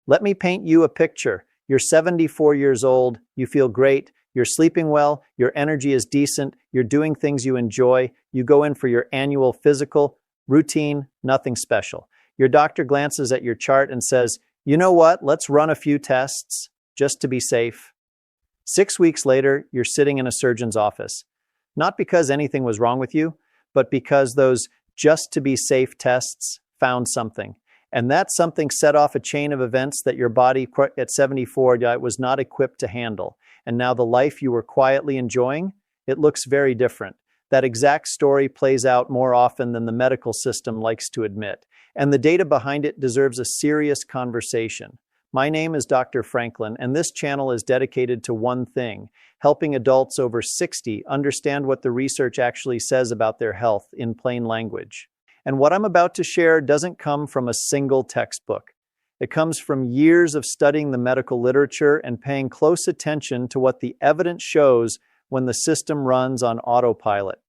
Let me paint you a picture. You're 74 years old, you feel great, you're sleeping well, your energy is decent, you're doing things you enjoy, you go in for your annual physical, routine, nothing special. Your doctor glances at your chart and says, "You know what, let's run a few tests, just to be safe." 6 weeks later, you're sitting in a surgeon's office. Not because anything was wrong with you, but because those just to be safe tests found something. And that something set off a chain of events that your body at 74 was not equipped to handle. And now the life you were quietly enjoying, it looks very different. That exact story plays out more often than the medical system likes to admit. And the data behind it deserves a serious conversation. My name is Dr. Franklin, and this channel is dedicated to one thing: helping adults over 60 understand what the research actually says about their health in plain language. And what I'm about to share doesn't come from a single textbook. It comes from years of studying the medical literature and paying close attention to what the evidence shows when the system runs on autopilot.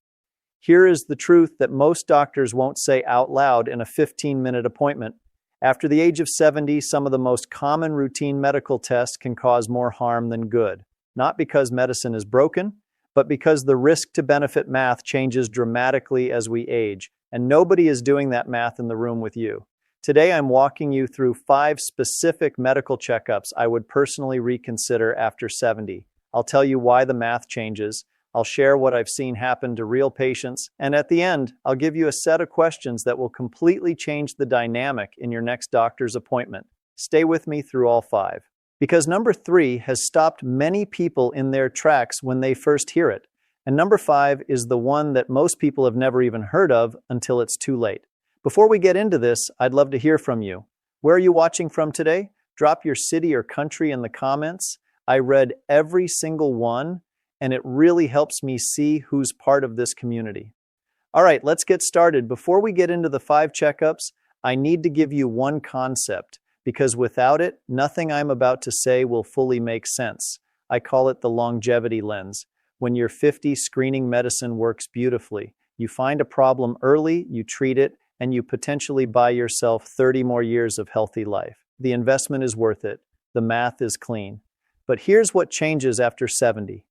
Here is the truth that most doctors won't say out loud in a 15-minute appointment. After the age of 70, some of the most common routine medical tests can cause more harm than good. Not because medicine is broken, but because the risk-to-benefit math changes dramatically as we age, and nobody is doing that math in the room with you. Today, I'm walking you through 5 specific medical checkups I would personally reconsider after 70. I'll tell you why the math changes, I'll share what I've seen happen to real patients, and at the end, I'll give you a set of questions that will completely change the dynamic in your next doctor's appointment. Stay with me through all 5. Because number 3 has stopped many people in their tracks when they first hear it. And number 5 is the one that most people have never even heard of until it's too late. Before we get into this, I'd love to hear from you. Where are you watching from today? Drop your city or country in the comments. I read every single one, and it really helps me see who's part of this community. All right, let's get started. Before we get into the 5 checkups, I need to give you one concept, because without it, nothing I'm about to say will fully make sense. I call it the longevity lens. When you're 50, screening medicine works beautifully. You find a problem early, you treat it, and you potentially buy yourself 30 more years of healthy life. The investment is worth it. The math is clean. But here's what changes after 70.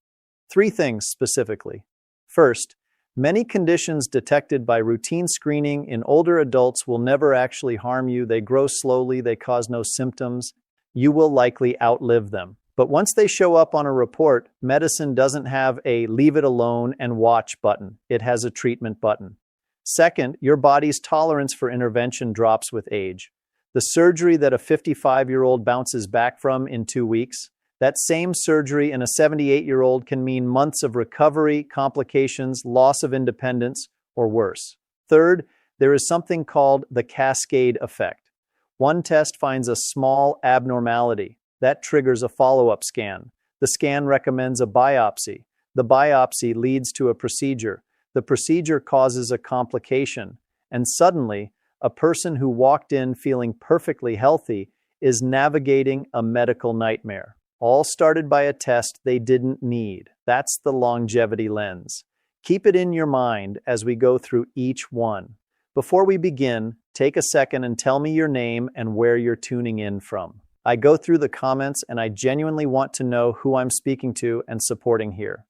3 things specifically. First, many conditions detected by routine screening in older adults will never actually harm you. They grow slowly, they cause no symptoms. You will likely outlive them. But once they show up on a report, medicine doesn't have a leave it alone and watch button. It has a treatment button. Second, your body's tolerance for intervention drops with age. The surgery that a 55-year-old bounces back from in 2 weeks, that same surgery in a 78-year-old can mean months of recovery, complications, loss of independence, or worse. Third, there is something called the cascade effect. One test finds a small abnormality. That triggers a follow-up scan. The scan recommends a biopsy. The biopsy leads to a procedure. The procedure causes a complication. And suddenly, a person who walked in feeling perfectly healthy is navigating a medical nightmare. All started by a test they didn't need. That's the longevity lens. Keep it in your mind as we go through each one. Before we begin, take a second and tell me your name and where you're tuning in from. I go through the comments and I genuinely want to know who I'm speaking to and supporting here.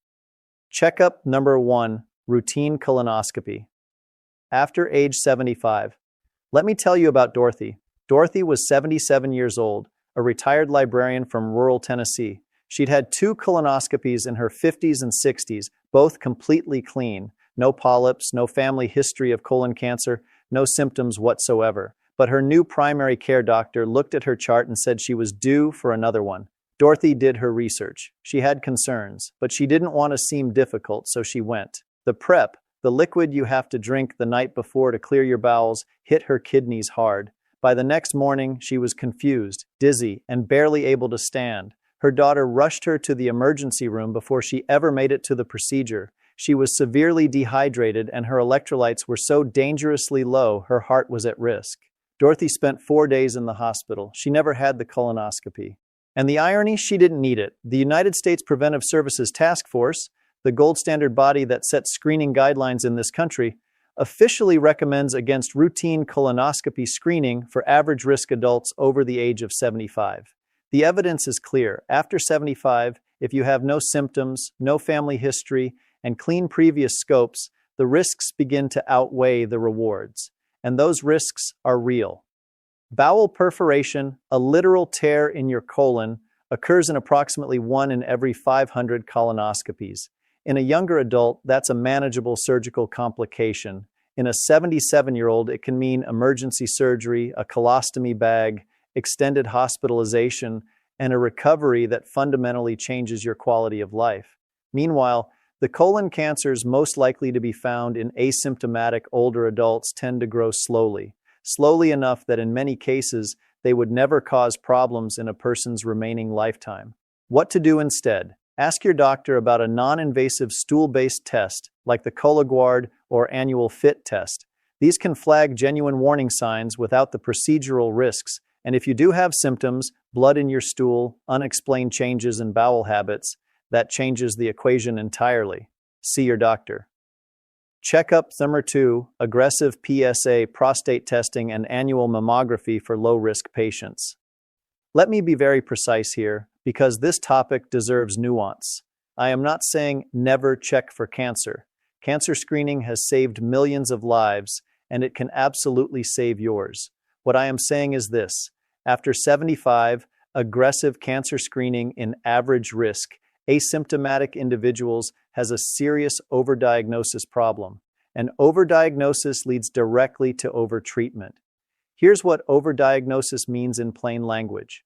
Checkup number 1, routine colonoscopy. After age 75. Let me tell you about Dorothy. Dorothy was 77 years old, a retired librarian from rural Tennessee. She'd had 2 colonoscopies in her 50s and 60s, both completely clean. No polyps, no family history of colon cancer, no symptoms whatsoever. But her new primary care doctor looked at her chart and said she was due for another one. Dorothy did her research. She had concerns, but she didn't want to seem difficult, so she went. The prep, the liquid you have to drink the night before to clear your bowels, hit her kidneys hard. By the next morning, she was confused, dizzy, and barely able to stand. Her daughter rushed her to the emergency room before she ever made it to the procedure. She was severely dehydrated and her electrolytes were so dangerously low, her heart was at risk. Dorothy spent 4 days in the hospital. She never had the colonoscopy. And the irony, she didn't need it. The United States Preventive Services Task Force, the gold standard body that sets screening guidelines in this country, officially recommends against routine colonoscopy screening for average risk adults over the age of 75. The evidence is clear. After 75, if you have no symptoms, no family history, and clean previous scopes, the risks begin to outweigh the rewards. And those risks are real. Bowel perforation, a literal tear in your colon, occurs in approximately 1 in every 500 colonoscopies. In a younger adult, that's a manageable surgical complication. In a 77-year-old, it can mean emergency surgery, a colostomy bag, extended hospitalization, and a recovery that fundamentally changes your quality of life. Meanwhile, the colon cancers most likely to be found in asymptomatic older adults tend to grow slowly enough that in many cases, they would never cause problems in a person's remaining lifetime. What to do instead? Ask your doctor about a non-invasive stool-based test like the Cologuard or annual FIT test. These can flag genuine warning signs without the procedural risks, and if you do have symptoms, blood in your stool, unexplained changes in bowel habits, that changes the equation entirely. See your doctor. Checkup number 2, aggressive PSA prostate testing and annual mammography for low-risk patients. Let me be very precise here, because this topic deserves nuance. I am not saying never check for cancer. Cancer screening has saved millions of lives, and it can absolutely save yours. What I am saying is this: after 75, aggressive cancer screening in average risk, asymptomatic individuals has a serious overdiagnosis problem, and overdiagnosis leads directly to overtreatment. Here's what overdiagnosis means in plain language.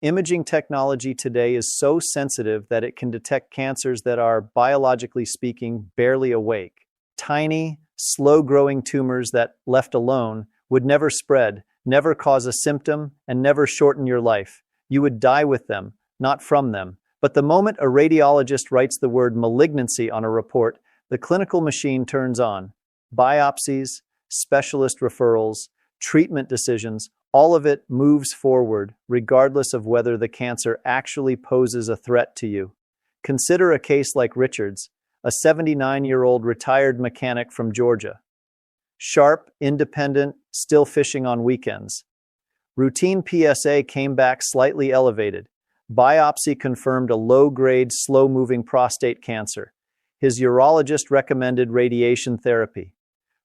Imaging technology today is so sensitive that it can detect cancers that are, biologically speaking, barely awake. Tiny, slow-growing tumors that, left alone, would never spread, never cause a symptom, and never shorten your life. You would die with them, not from them. But the moment a radiologist writes the word malignancy on a report, the clinical machine turns on. Biopsies, specialist referrals, treatment decisions, all of it moves forward, regardless of whether the cancer actually poses a threat to you. Consider a case like Richard's, a 79-year-old retired mechanic from Georgia. Sharp, independent, still fishing on weekends. Routine PSA came back slightly elevated. Biopsy confirmed a low-grade, slow-moving prostate cancer. His urologist recommended radiation therapy.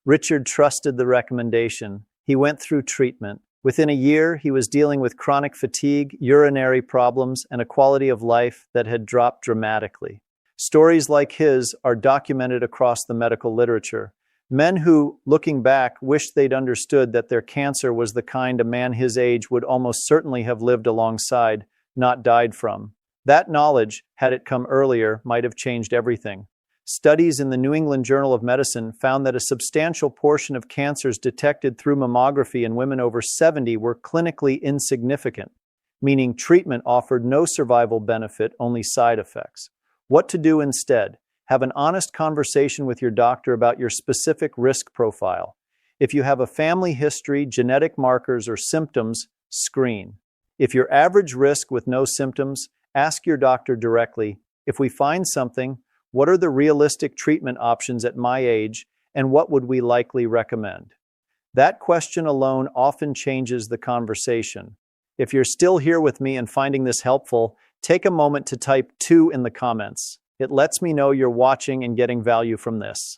Richard trusted the recommendation. He went through treatment. Within a year, he was dealing with chronic fatigue, urinary problems, and a quality of life that had dropped dramatically. Stories like his are documented across the medical literature. Men who, looking back, wished they'd understood that their cancer was the kind a man his age would almost certainly have lived alongside, not died from. That knowledge, had it come earlier, might have changed everything. Studies in the New England Journal of Medicine found that a substantial portion of cancers detected through mammography in women over 70 were clinically insignificant, meaning treatment offered no survival benefit, only side effects. What to do instead? Have an honest conversation with your doctor about your specific risk profile. If you have a family history, genetic markers, or symptoms, screen. If you're average risk with no symptoms, ask your doctor directly, if we find something, what are the realistic treatment options at my age, and what would we likely recommend? That question alone often changes the conversation. If you're still here with me and finding this helpful, take a moment to type 2 in the comments. It lets me know you're watching and getting value from this.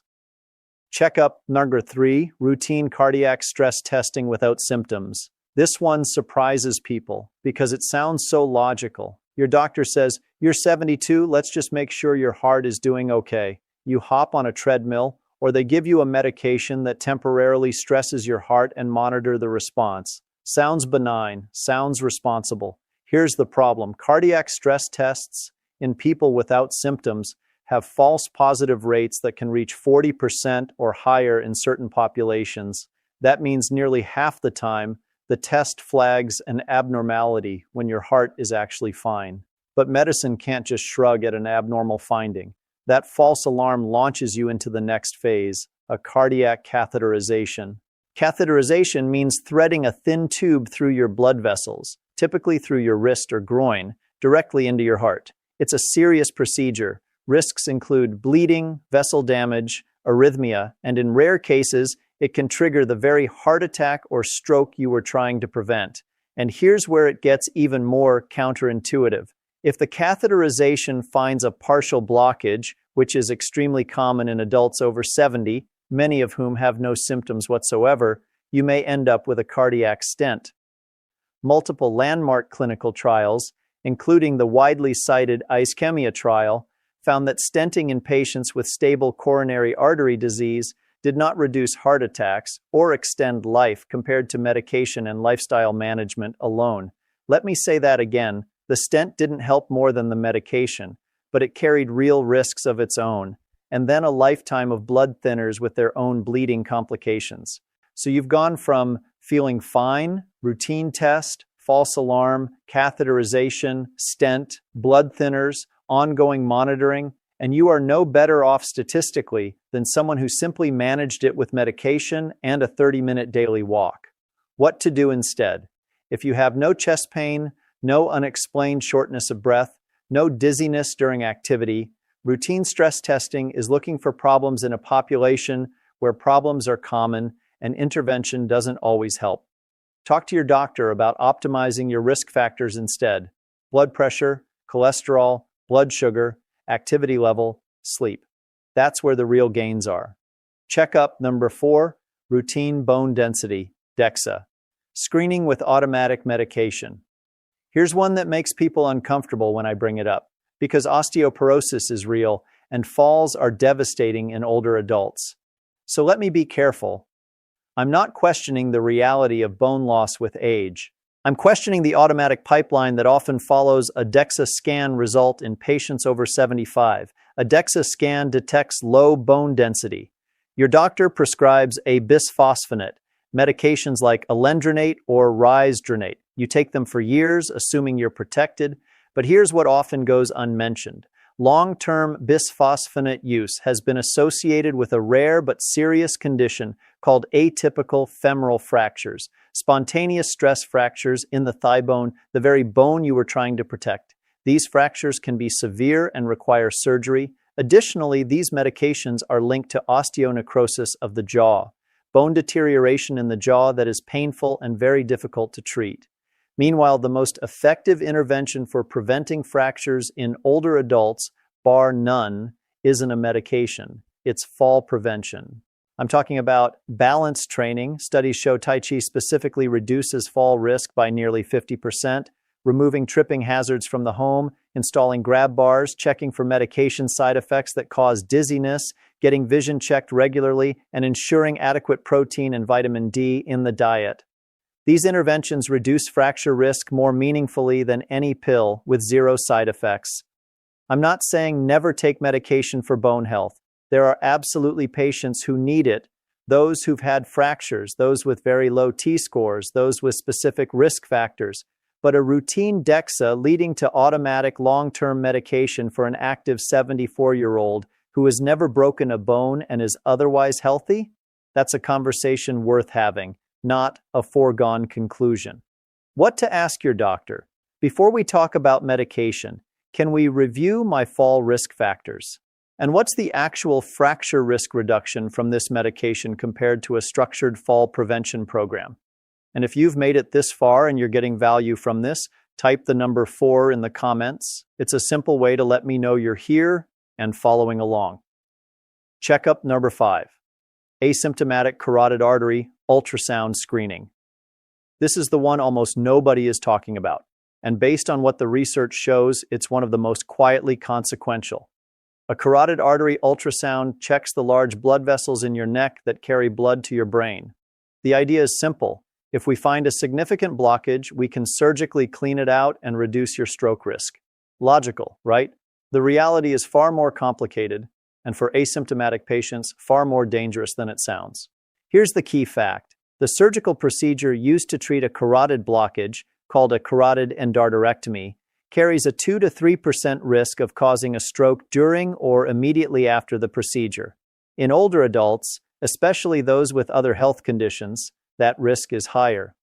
Checkup number 3, routine cardiac stress testing without symptoms. This one surprises people because it sounds so logical. Your doctor says, "You're 72, let's just make sure your heart is doing okay." You hop on a treadmill, or they give you a medication that temporarily stresses your heart and monitor the response. Sounds benign, sounds responsible. Here's the problem. Cardiac stress tests in people without symptoms have false positive rates that can reach 40% or higher in certain populations. That means nearly half the time, the test flags an abnormality when your heart is actually fine. But medicine can't just shrug at an abnormal finding. That false alarm launches you into the next phase, a cardiac catheterization. Catheterization means threading a thin tube through your blood vessels, typically through your wrist or groin, directly into your heart. It's a serious procedure. Risks include bleeding, vessel damage, arrhythmia, and in rare cases, it can trigger the very heart attack or stroke you were trying to prevent. And here's where it gets even more counterintuitive. If the catheterization finds a partial blockage, which is extremely common in adults over 70, many of whom have no symptoms whatsoever, you may end up with a cardiac stent. Multiple landmark clinical trials, including the widely cited ischemia trial, found that stenting in patients with stable coronary artery disease did not reduce heart attacks or extend life compared to medication and lifestyle management alone. Let me say that again. The stent didn't help more than the medication, but it carried real risks of its own, and then a lifetime of blood thinners with their own bleeding complications. So you've gone from feeling fine, routine test, false alarm, catheterization, stent, blood thinners, ongoing monitoring, and you are no better off statistically than someone who simply managed it with medication and a 30-minute daily walk. What to do instead? If you have no chest pain, no unexplained shortness of breath, no dizziness during activity, routine stress testing is looking for problems in a population where problems are common and intervention doesn't always help. Talk to your doctor about optimizing your risk factors instead: blood pressure, cholesterol, blood sugar, activity level, sleep. That's where the real gains are. Checkup number 4, routine bone density, DEXA. Screening with automatic medication. Here's one that makes people uncomfortable when I bring it up, because osteoporosis is real and falls are devastating in older adults. So let me be careful. I'm not questioning the reality of bone loss with age. I'm questioning the automatic pipeline that often follows a DEXA scan result in patients over 75. A DEXA scan detects low bone density. Your doctor prescribes a bisphosphonate, medications like alendronate or risdronate. You take them for years, assuming you're protected, but here's what often goes unmentioned. Long-term bisphosphonate use has been associated with a rare but serious condition called atypical femoral fractures, spontaneous stress fractures in the thigh bone, the very bone you were trying to protect. These fractures can be severe and require surgery. Additionally, these medications are linked to osteonecrosis of the jaw, bone deterioration in the jaw that is painful and very difficult to treat. Meanwhile, the most effective intervention for preventing fractures in older adults, bar none, isn't a medication. It's fall prevention. I'm talking about balance training. Studies show Tai Chi specifically reduces fall risk by nearly 50%, removing tripping hazards from the home, installing grab bars, checking for medication side effects that cause dizziness, getting vision checked regularly, and ensuring adequate protein and vitamin D in the diet. These interventions reduce fracture risk more meaningfully than any pill with zero side effects. I'm not saying never take medication for bone health. There are absolutely patients who need it, those who've had fractures, those with very low T-scores, those with specific risk factors. But a routine DEXA leading to automatic long-term medication for an active 74-year-old who has never broken a bone and is otherwise healthy? That's a conversation worth having, not a foregone conclusion. What to ask your doctor? Before we talk about medication, can we review my fall risk factors? And what's the actual fracture risk reduction from this medication compared to a structured fall prevention program? And if you've made it this far and you're getting value from this, type the number 4 in the comments. It's a simple way to let me know you're here and following along. Checkup number 5. Asymptomatic carotid artery ultrasound screening. This is the one almost nobody is talking about. And based on what the research shows, it's one of the most quietly consequential. A carotid artery ultrasound checks the large blood vessels in your neck that carry blood to your brain. The idea is simple. If we find a significant blockage, we can surgically clean it out and reduce your stroke risk. Logical, right? The reality is far more complicated, and for asymptomatic patients, far more dangerous than it sounds. Here's the key fact. The surgical procedure used to treat a carotid blockage, called a carotid endarterectomy, carries a 2 to 3% risk of causing a stroke during or immediately after the procedure. In older adults, especially those with other health conditions, that risk is higher.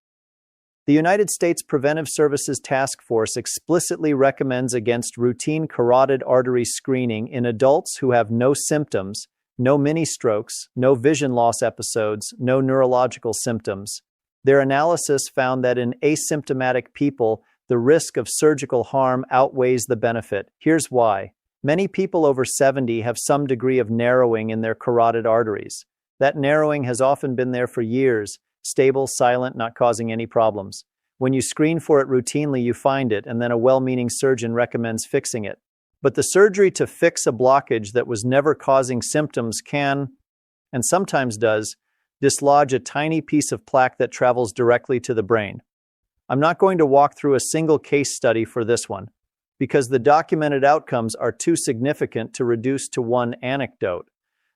The United States Preventive Services Task Force explicitly recommends against routine carotid artery screening in adults who have no symptoms no mini strokes, no vision loss episodes, no neurological symptoms. Their analysis found that in asymptomatic people, the risk of surgical harm outweighs the benefit. Here's why. Many people over 70 have some degree of narrowing in their carotid arteries. That narrowing has often been there for years, stable, silent, not causing any problems. When you screen for it routinely, you find it, and then a well-meaning surgeon recommends fixing it. But the surgery to fix a blockage that was never causing symptoms can, and sometimes does, dislodge a tiny piece of plaque that travels directly to the brain. I'm not going to walk through a single case study for this one, because the documented outcomes are too significant to reduce to one anecdote.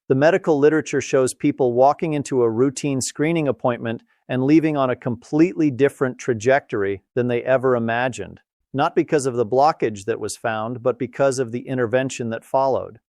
The medical literature shows people walking into a routine screening appointment and leaving on a completely different trajectory than they ever imagined, not because of the blockage that was found, but because of the intervention that followed.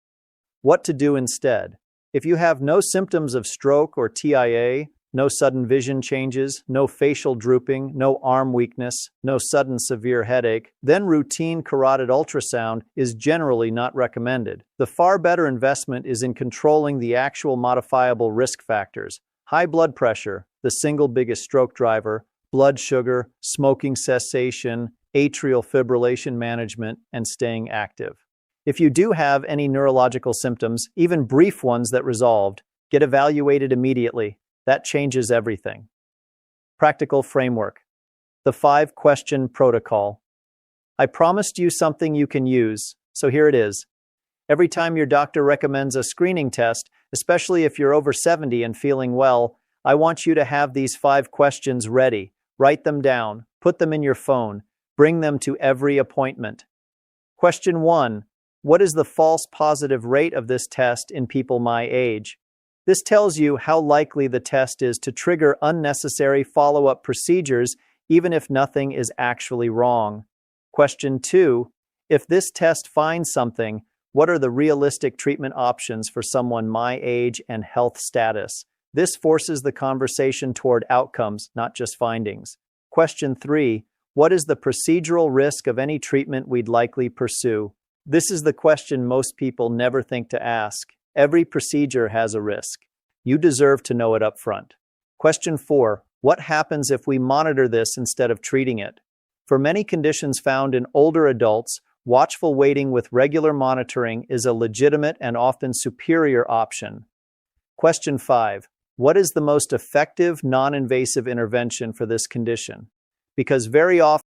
What to do instead? If you have no symptoms of stroke or TIA, no sudden vision changes, no facial drooping, no arm weakness, no sudden severe headache, then routine carotid ultrasound is generally not recommended. The far better investment is in controlling the actual modifiable risk factors: high blood pressure, the single biggest stroke driver, blood sugar, smoking cessation, atrial fibrillation management, and staying active. If you do have any neurological symptoms, even brief ones that resolved, get evaluated immediately. That changes everything. Practical framework. The 5-question protocol. I promised you something you can use, so here it is. Every time your doctor recommends a screening test, especially if you're over 70 and feeling well, I want you to have these 5 questions ready. Write them down, put them in your phone, bring them to every appointment. Question 1. What is the false positive rate of this test in people my age? This tells you how likely the test is to trigger unnecessary follow-up procedures, even if nothing is actually wrong. Question 2. If this test finds something, what are the realistic treatment options for someone my age and health status? This forces the conversation toward outcomes, not just findings. Question 3. What is the procedural risk of any treatment we'd likely pursue? This is the question most people never think to ask. Every procedure has a risk. You deserve to know it up front. Question 4. What happens if we monitor this instead of treating it? For many conditions found in older adults, watchful waiting with regular monitoring is a legitimate and often superior option. Question 5. What is the most effective, non-invasive intervention for this condition? Because very often